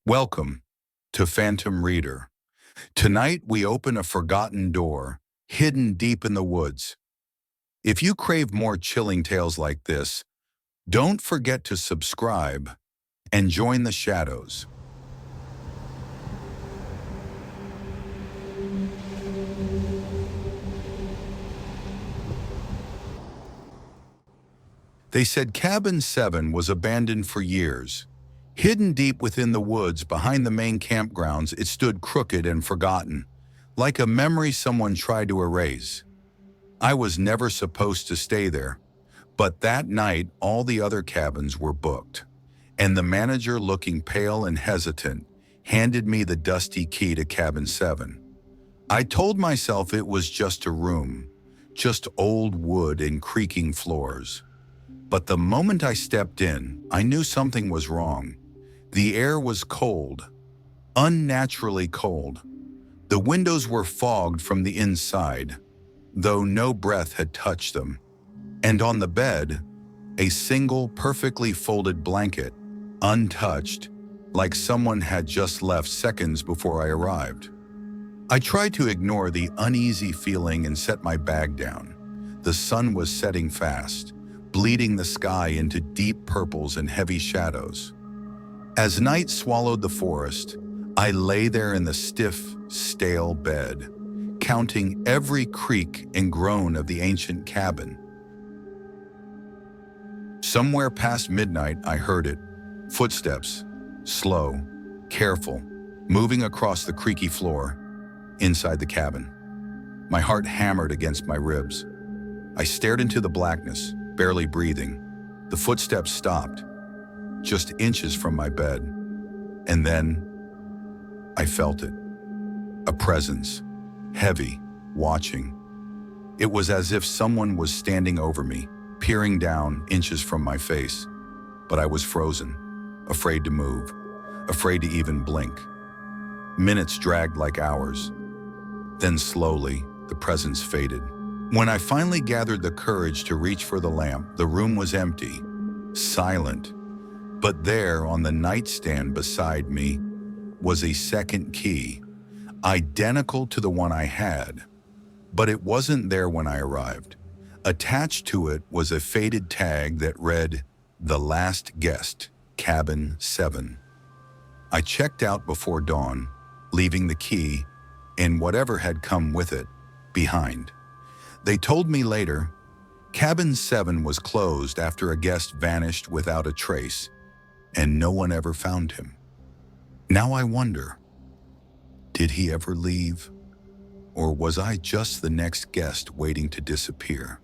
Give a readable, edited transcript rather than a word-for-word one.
Welcome to Phantom Reader. Tonight we open a forgotten door, hidden deep in the woods. If you crave more chilling tales like this, don't forget to subscribe and join the shadows. They said Cabin 7 was abandoned for years. Hidden deep within the woods behind the main campgrounds, it stood crooked and forgotten, like a memory someone tried to erase. I was never supposed to stay there, but that night all the other cabins were booked, and the manager, looking pale and hesitant, handed me the dusty key to Cabin 7. I told myself it was just a room, just old wood and creaking floors. But the moment I stepped in, I knew something was wrong. The air was cold, unnaturally cold. The windows were fogged from the inside, though no breath had touched them. And on the bed, a single perfectly folded blanket, untouched, like someone had just left seconds before I arrived. I tried to ignore the uneasy feeling and set my bag down. The sun was setting fast, bleeding the sky into deep purples and heavy shadows. As night swallowed the forest, I lay there in the stiff, stale bed, counting every creak and groan of the ancient cabin. Somewhere past midnight, I heard it. Footsteps, slow, careful, moving across the creaky floor, inside the cabin. My heart hammered against my ribs. I stared into the blackness, barely breathing. The footsteps stopped, just inches from my bed. And then I felt it. A presence, heavy, watching. It was as if someone was standing over me, peering down inches from my face. But I was frozen, afraid to move, afraid to even blink. Minutes dragged like hours. Then slowly, the presence faded. When I finally gathered the courage to reach for the lamp, the room was empty, silent. But there, on the nightstand beside me, was a second key, identical to the one I had. But it wasn't there when I arrived. Attached to it was a faded tag that read, "The Last Guest, Cabin 7." I checked out before dawn, leaving the key, and whatever had come with it, behind. They told me later, Cabin 7 was closed after a guest vanished without a trace, and no one ever found him. Now I wonder, did he ever leave? Or was I just the next guest waiting to disappear?